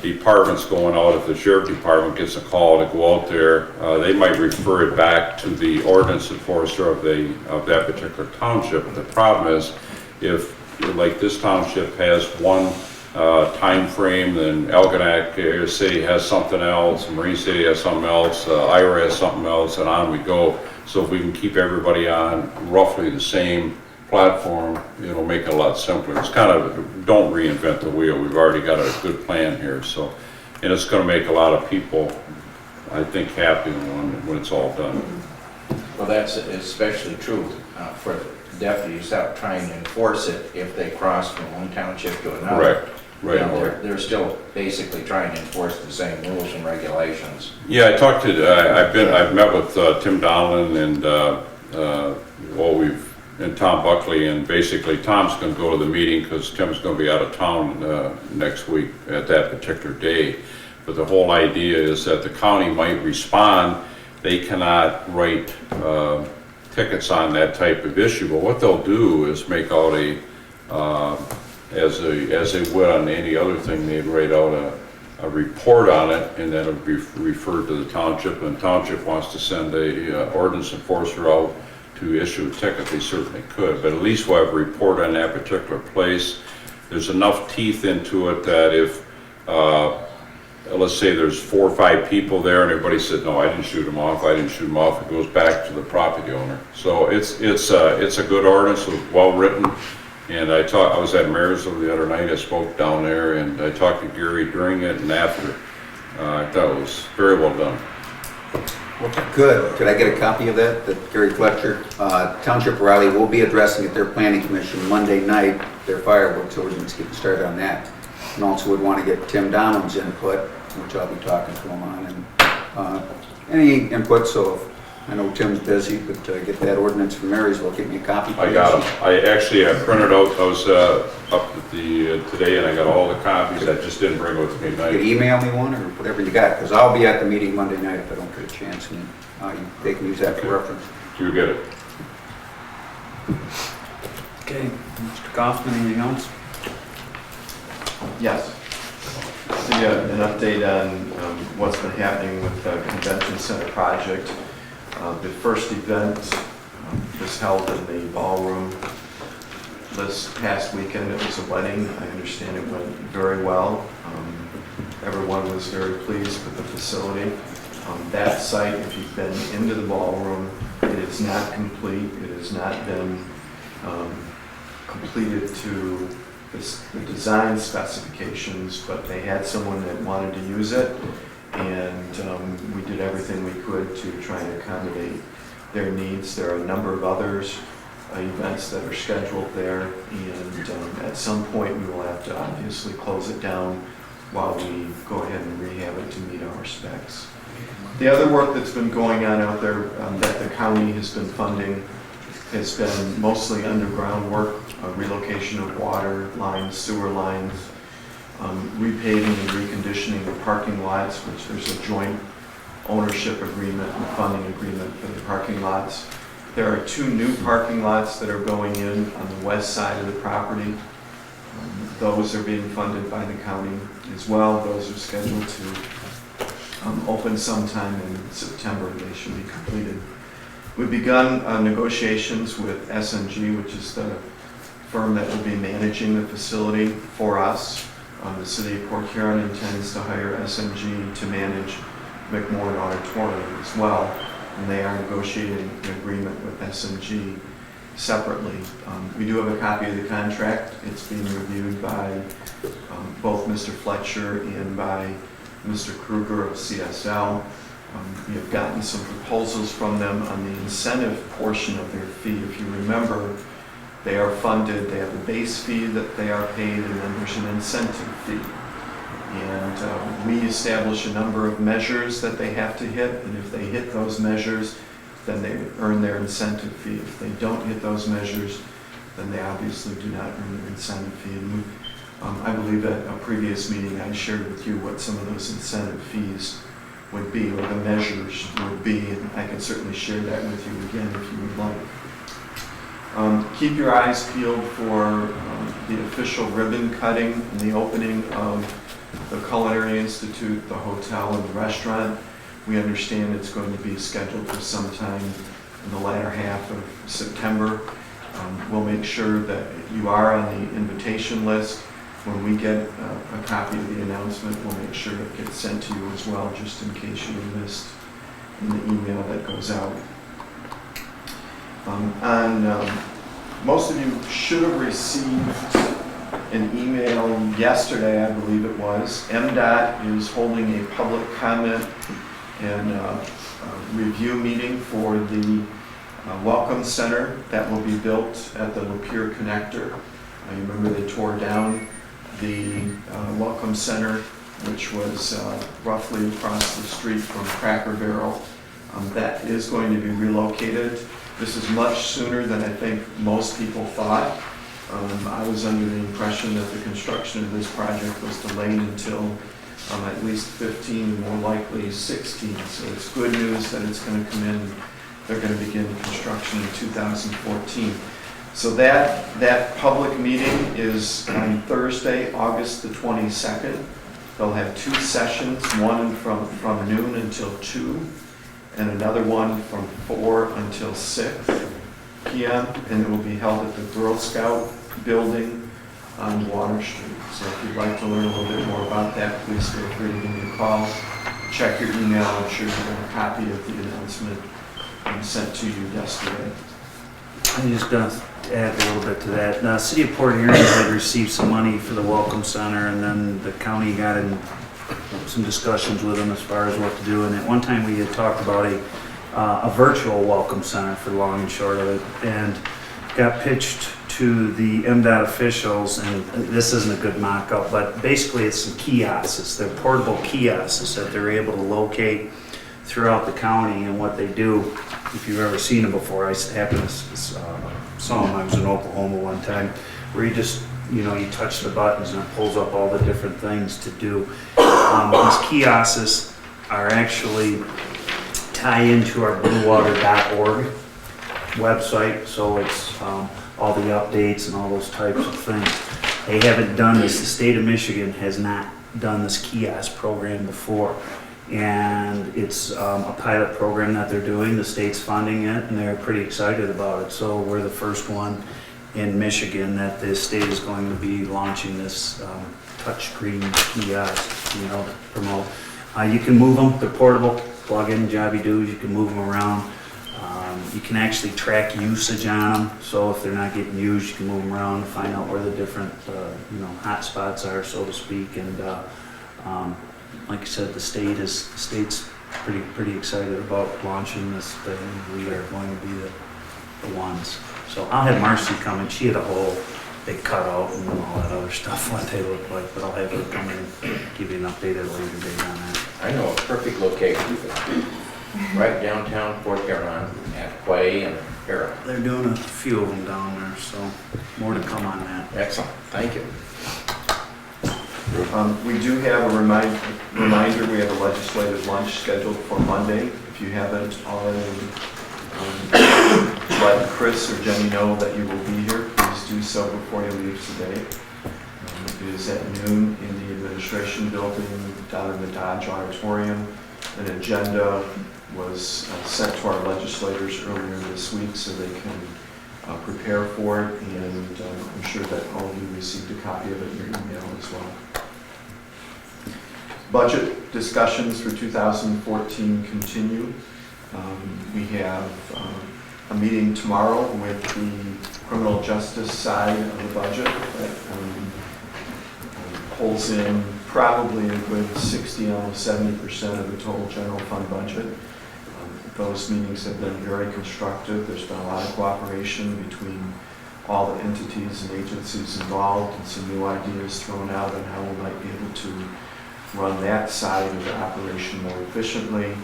department's going out. If the sheriff department gets a call to go out there, they might refer it back to the ordinance enforcer of that particular township. But the problem is, if like this township has one time frame, then Algonac City has something else, Marine City has something else, Ira has something else, and on we go. So if we can keep everybody on roughly the same platform, it'll make it a lot simpler. It's kind of, don't reinvent the wheel. We've already got a good plan here. So, and it's going to make a lot of people, I think, happy when it's all done. Well, that's especially true for deputies out trying to enforce it if they cross from one township to another. Correct. Right. You know, they're still basically trying to enforce the same rules and regulations. Yeah, I talked to, I've met with Tim Donlin and Tom Buckley, and basically Tom's going to go to the meeting because Tim's going to be out of town next week at that particular day. But the whole idea is that the county might respond. They cannot write tickets on that type of issue, but what they'll do is make out as they would on any other thing, they'd write out a report on it, and then it would be referred to the township, and the township wants to send a ordinance enforcer out to issue a ticket, they certainly could, but at least we'll have a report on that particular place. There's enough teeth into it that if, let's say there's 4 or 5 people there and everybody said, no, I didn't shoot them off, it goes back to the property owner. So it's a good ordinance, it was well written. And I was at Marysville the other night, I spoke down there, and I talked to Gary during it and after. I thought it was very well done. Good. Could I get a copy of that Gary Fletcher? Township of Riley will be addressing at their planning commission Monday night, their fireworks ordinance, getting started on that. And also would want to get Tim Donham's input, which I'll be talking to him on, and any input, so if, I know Tim's busy, but get that ordinance from Marysville, get me a copy. I got them. I printed out, I was up at today and I got all the copies, I just didn't bring it with me You tonight. could email me one or whatever you got, because I'll be at the meeting Monday night if I don't get a chance, and they can use that for reference. Do you get it? Okay, Mr. Kaufman, anything else? Yes. So yeah, an update on what's been happening with the convention center project. The first event was held in the ballroom this past weekend. It was a wedding. I understand it went very well. Everyone was very pleased with the facility. That site, if you've been into the ballroom, it is not complete. It has not been completed to the design specifications, but they had someone that wanted to use it, and we did everything we could to try and accommodate their needs. There are a number of others events that are scheduled there, and at some point we will have to obviously close it down while we go ahead and rehab it to meet our specs. The other work that's been going on out there that the county has been funding has been mostly underground work, relocation of water lines, sewer lines, repaving and reconditioning the parking lots, which there's a joint ownership agreement and funding agreement for the parking lots. There are 2 new parking lots that are going in on the west side of the property. Those are being funded by the county as well. Those are scheduled to open sometime in September. They should be completed. We've begun negotiations with SNG, which is the firm that will be managing the facility for us. The city of Port Huron intends to hire SNG to manage McMorran Auditorium as well, and they are negotiating an agreement with SNG separately. We do have a copy of the contract. It's being reviewed by both Mr. Fletcher and by Mr. Kruger of CSL. We have gotten some proposals from them on the incentive portion of their fee. If you remember, they are funded, they have a base fee that they are paid, and then there's an incentive fee. And we establish a number of measures that they have to hit, and if they hit those measures, then they earn their incentive fee. If they don't hit those measures, then they obviously do not earn their incentive fee. And I believe at a previous meeting I shared with you what some of those incentive fees would be, or the measures would be, and I can certainly share that with you again if you would like. Keep your eyes peeled for the official ribbon cutting and the opening of the Culinary Institute, the hotel, and the restaurant. We understand it's going to be scheduled for sometime in the latter half of September. We'll make sure that you are on the invitation list. When we get a copy of the announcement, we'll make sure it gets sent to you as well, just in case you missed in the email that goes out. Most of you should have received an email yesterday, I believe it was. MDOT is holding a public comment and review meeting for the Welcome Center that will be built at the Lapeer Connector. You remember they tore down the Welcome Center, which was roughly across the street from Cracker Barrel. That is going to be relocated. This is much sooner than I think most people thought. I was under the impression that the construction of this project was delayed until at least 15, more likely 16. So it's good news that it's going to come in they're going to begin construction in 2014. So that public meeting is on Thursday, August the 22nd. They'll have 2 sessions, one from noon until 2, and another one from 4 until 6 p.m., and it will be held at the Girl Scout building on Water Street. So if you'd like to learn a little bit more about that, please feel free to give me a call. Check your email. I'm sure you got a copy of the announcement sent to you yesterday. I'm just going to add a little bit to that. The City of Port Huron had received some money for the Welcome Center, and then the county got in some discussions with them as far as what to do. And at one time we had talked about a virtual Welcome Center for the long and short of it, and got pitched to the MDOT officials, and this isn't a good mock-up, but basically it's some kiosks. They're portable kiosks that they're able to locate throughout the county. And what they do, if you've ever seen them before, I happened to saw them. I was in Oklahoma one time, where you just, you touch the buttons and it pulls up all the different things to do. These kiosks are actually tie into our bluewater.org website, so it's all the updates and all those types of things. They haven't done this. The state of Michigan has not done this kiosk program before, and it's a pilot program that they're doing. The state's funding it, and they're pretty excited about it. So we're the first one in Michigan that the state is going to be launching this touchscreen kiosk, to promote. You can move them. They're portable. Plug in jobby-doos. You can move them around. You can actually track usage on them, so if they're not getting used, you can move them around and find out where the different, hot spots are, so to speak. And like I said, the state's pretty excited about launching this thing. We are going to be the ones. So I'll have Marcy come in. She had a whole big cutout and all that other stuff, what they look like, but I'll have her come in and give you an update at a later date on that. I know a perfect location for that. Right downtown Port Huron at Quay and Huron. They're doing a few of them down there, so more to come on that. Excellent, thank you. We do have a reminder, we have a legislative lunch scheduled for Monday. If you haven't already let Chris or Jenny know that you will be here, please do so before you leave today. It is at noon in the administration building down in the Dodge Auditorium. An agenda was sent to our legislators earlier this week so they can prepare for it, and I'm sure that all of you received a copy of it in your email as well. Budget discussions for 2014 continue. We have a meeting tomorrow with the criminal justice side of the budget that pulls in probably a good 60, almost 70% of the total general fund budget. Those meetings have been very constructive. There's been a lot of cooperation between all the entities and agencies involved, and some new ideas thrown out on how we might be able to run that side of the operation more efficiently,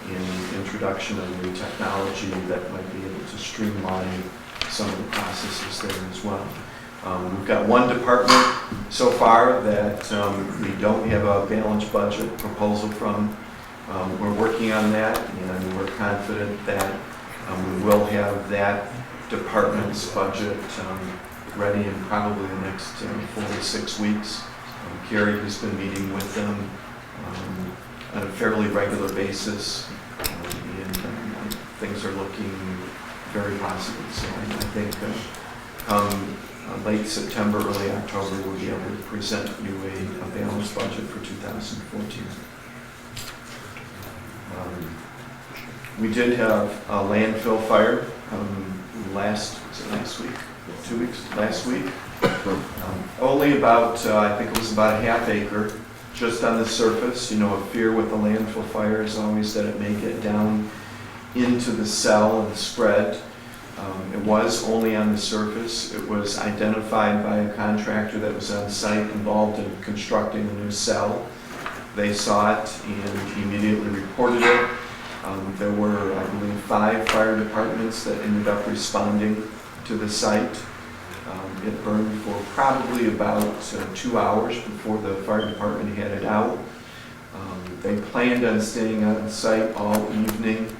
in the introduction of new technology that might be able to streamline some of the processes there as well. We've got one department so far that we don't have a balanced budget proposal from. We're working on that, and we're confident that we will have that department's budget ready in probably the next 4 to 6 weeks. Carrie has been meeting with them on a fairly regular basis, and things are looking very positive. So I think late September, early October, we'll be able to present you a balanced budget for 2014. We did have a landfill fire last week? 2 weeks? Last week. Only about, I think it was about a half acre, just on the surface. A fear with the landfill fire is always that it may get down into the cell and spread. It was only on the surface. It was identified by a contractor that was on site involved in constructing a new cell. They saw it and immediately reported it. There were, I believe, 5 fire departments that ended up responding to the site. It burned for probably about 2 hours before the fire department headed out. They planned on staying on site all evening.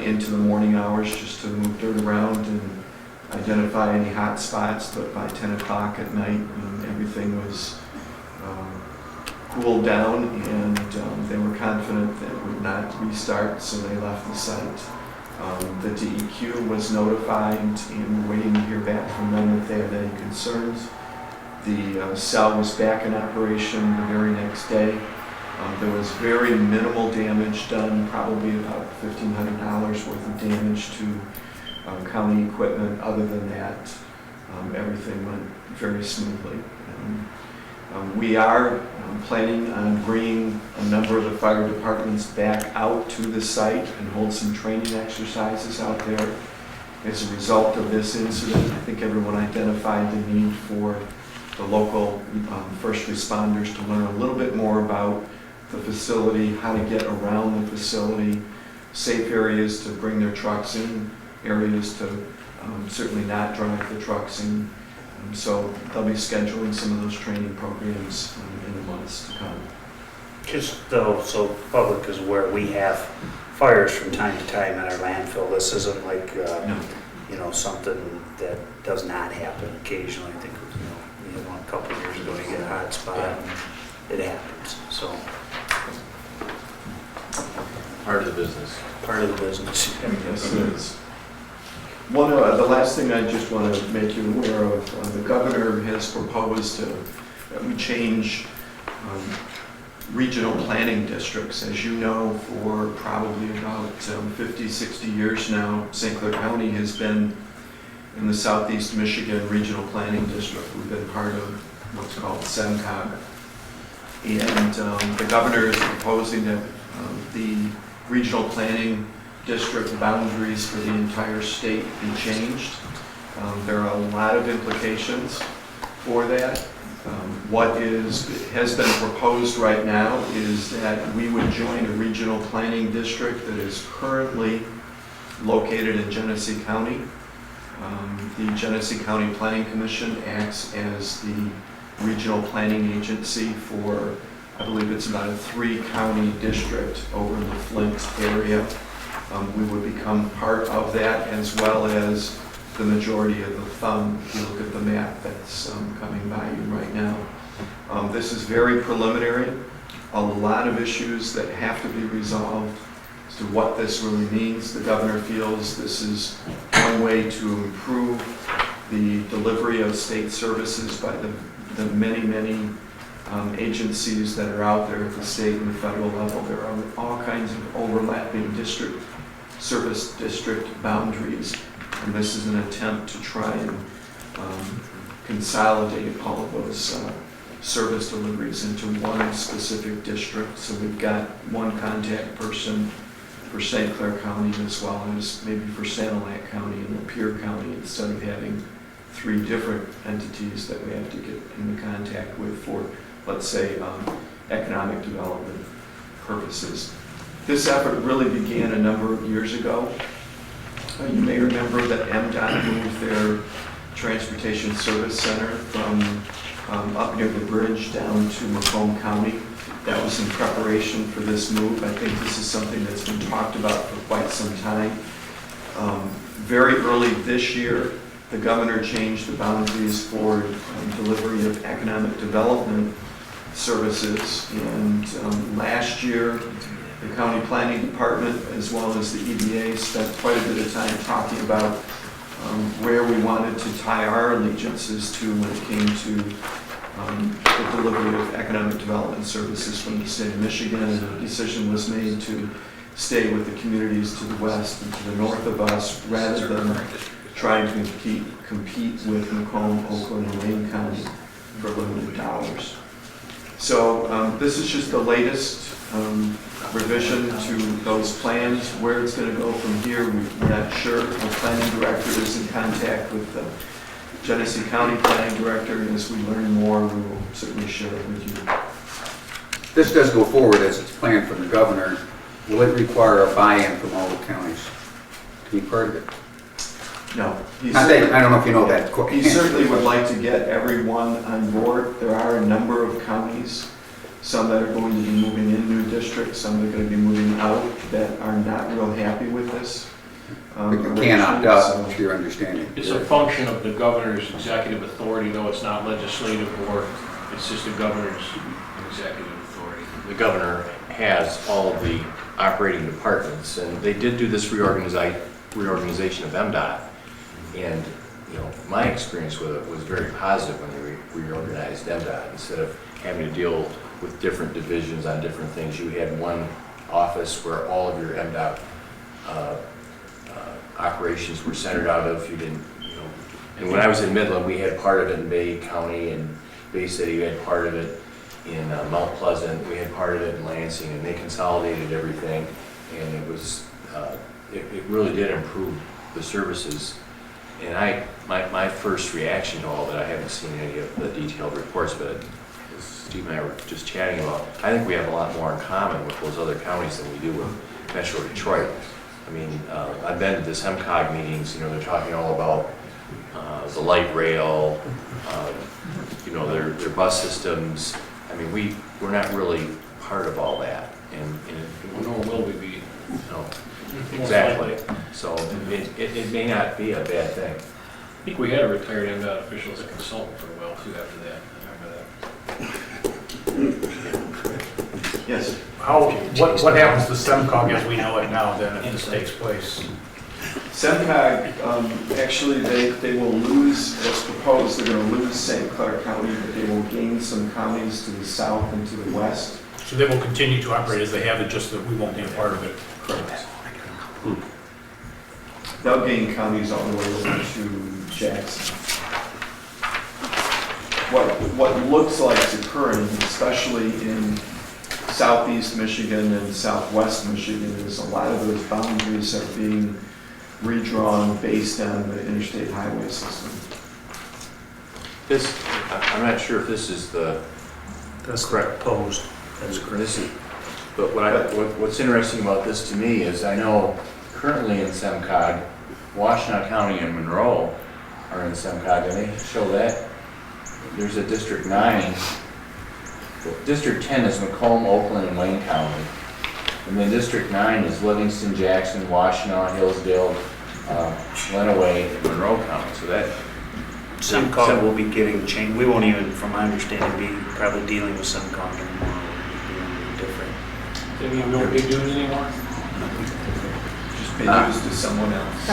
into the morning hours just to move dirt around and identify any hot spots, but by 10 o'clock at night, everything was cooled down, and they were confident that it would not restart, so they left the site. The DEQ was notified, and we're waiting to hear back from them if they have any concerns. The cell was back in operation the very next day. There was very minimal damage done, probably about $1,500 worth of damage to county equipment. Other than that, everything went very smoothly. We are planning on bringing a number of the fire departments back out to the site and hold some training exercises out there. As a result of this incident, I think everyone identified the need for the local first responders to learn a little bit more about the facility, how to get around the facility, safe areas to bring their trucks in, areas to certainly not drive the trucks in. So they'll be scheduling some of those training programs in the months to come. Just though, so public is aware, we have fires from time to time at our landfill. This isn't like, No. you know, something that does not happen occasionally. I think, you know, we had one a couple of years ago, you get a hot spot, and it happens, so. Part of the business. Part of the business. Yes, it is. One of the last thing I just want to make you aware of, the governor has proposed that we change regional planning districts. As you know, for probably about 50, 60 years now, St. Clair County has been in the Southeast Michigan Regional Planning District. We've been part of what's called SEMCOG. And the governor is proposing that the regional planning district boundaries for the entire state be changed. There are a lot of implications for that. What has been proposed right now is that we would join a regional planning district that is currently located in Genesee County. The Genesee County Planning Commission acts as the regional planning agency for, I believe it's about a 3-county district over in the Flint area. We would become part of that, as well as the majority of the thumb. If you look at the map that's coming by you right now. This is very preliminary. A lot of issues that have to be resolved as to what this really means. The governor feels this is one way to improve the delivery of state services by the many agencies that are out there at the state and the federal level. There are all kinds of overlapping service district boundaries, and this is an attempt to try and consolidate all of those service deliveries into one specific district. So we've got one contact person for St. Clair County, as well as maybe for Sanilac County and Lapeer County, instead of having 3 different entities that we have to get into contact with for, let's say, economic development purposes. This effort really began a number of years ago. You may remember that MDOT moved their transportation service center from up near the bridge down to Macomb County. That was in preparation for this move. I think this is something that's been talked about for quite some time. Very early this year, the governor changed the boundaries for delivery of economic development services. And last year, the county planning department, as well as the EDA, spent quite a bit of time talking about where we wanted to tie our allegiances to when it came to the delivery of economic development services from the state of Michigan. And a decision was made to stay with the communities to the west and to the north of us, rather than trying to compete with Macomb, Oakland, and Wayne County for limited dollars. So this is just the latest revision to those plans. Where it's going to go from here, we're not sure. The planning director is in contact with the Genesee County Planning Director, and as we learn more, we will certainly share it with you. This does go forward as it's planned from the governor. Will it require a buy-in from all the counties to be part of it? No. I don't know if you know that. He certainly would like to get everyone on board. There are a number of counties some that are going to be moving in new districts, some that are going to be moving out that are not real happy with this. But you can't opt out, So- to your understanding. It's a function of the governor's executive authority, though it's not legislative or, it's just the governor's executive authority. The governor has all of the operating departments, and they did do this reorganization of MDOT. And, you know, my experience with it was very positive when they reorganized MDOT. Instead of having to deal with different divisions on different things, you had one office where all of your MDOT operations were centered out of. You didn't, you know, and when I was in Midland, we had part of it in Bay County and Bay City, we had part of it in Mount Pleasant, we had part of it in Lansing, and they consolidated everything, and it was, it really did improve the services. And my first reaction to all that, I haven't seen any of the detailed reports, but as Steve and I were just chatting about, I think we have a lot more in common with those other counties than we do with Metro Detroit. I mean, I've been to this MCOG meetings, you know, they're talking all about the light rail, you know, their bus systems. I mean, we're not really part of all that. And Nor will we be. no, exactly. So it may not be a bad thing. I think we had a retired MDOT official as a consultant for a while too after that. I remember that. Yes. What happens to SEMCOG as we know it now then if this takes place? SEMCOG, actually, they will lose, as proposed, they're going to lose St. Clair County, but they will gain some counties to the south and to the west. So they will continue to operate as they have, it just that we won't be a part of it. Correct. They'll gain counties all the way over to Jackson. What looks like is occurring, especially in southeast Michigan and southwest Michigan, is a lot of those boundaries are being redrawn based on the interstate highway system. This, I'm not sure if this is the That's correct, posed. That's correct. This is, but what's interesting about this to me is I know currently in SEMCOG, Washtenaw County and Monroe are in SEMCOG, and they show that there's a District 9. District 10 is Macomb, Oakland, and Wayne County. And then District 9 is Livingston, Jackson, Washtenaw, Hillsdale, Lenawee, and Monroe County. So that SEMCOG will be getting changed. We won't even, from my understanding, be probably dealing with SEMCOG anymore. We'll be different. They mean we won't be doing it anymore? Just been used to someone else.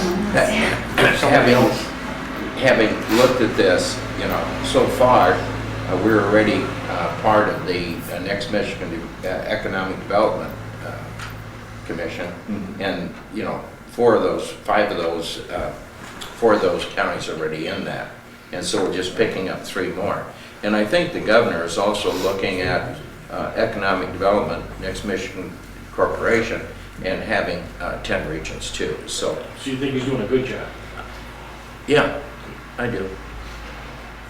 Having looked at this, you know, so far, we're already part of the next Michigan Economic Development Commission, and you know, 4 of those counties are already in that, and so we're just picking up 3 more. And I think the governor is also looking at economic development, next Michigan Corporation, and having 10 regions too. So So you think he's doing a good job? yeah, I do.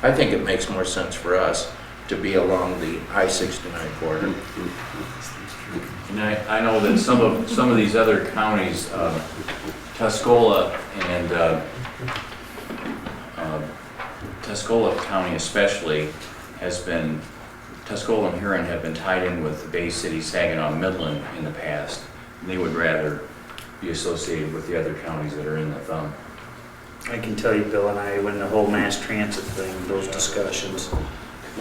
I think it makes more sense for us to be along the I-69 corridor. And I know that some of these other counties, Tuscola and Tuscola County especially has been, Tuscola and Huron have been tied in with the Bay City, Saginaw, Midland in the past. And they would rather be associated with the other counties that are in the thumb. I can tell you, Bill and I, when the whole mass transit thing, those discussions,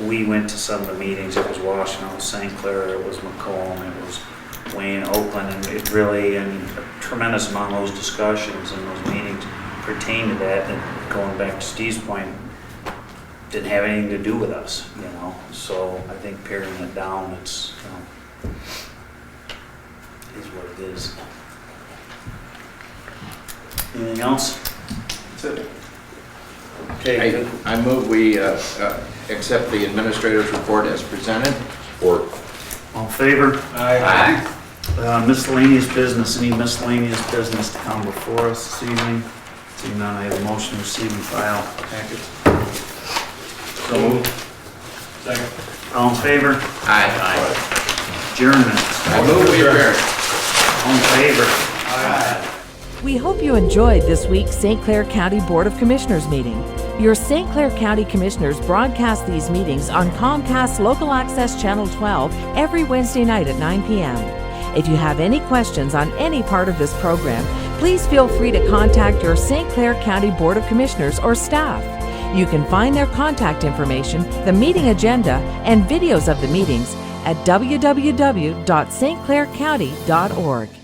we went to some of the meetings. It was Washington, St. Clair, it was Macomb, it was Wayne, Oakland, and it really, and a tremendous amount of those discussions and those meetings pertain to that. And going back to Steve's point, didn't have anything to do with us, you know. So I think paring it down, it's, you know, is what it is. Anything else? That's it. Okay, good. I move we accept the administrator's report as presented. Or All in favor? Aye. Miscellaneous business, any miscellaneous business to come before us this evening? Seeing none, I have a motion to receive and file packets. So moved. Second. All in favor? Aye. Adjournment. I move we adjourn. All in favor? We hope you enjoyed this week's St. Clair County Board of Commissioners meeting. Your St. Clair County Commissioners broadcast these meetings on Comcast Local Access Channel 12 every Wednesday night at 9 p.m. If you have any questions on any part of this program, please feel free to contact your St. Clair County Board of Commissioners or staff. You can find their contact information, the meeting agenda, and videos of the meetings at www.stclaircounty.org.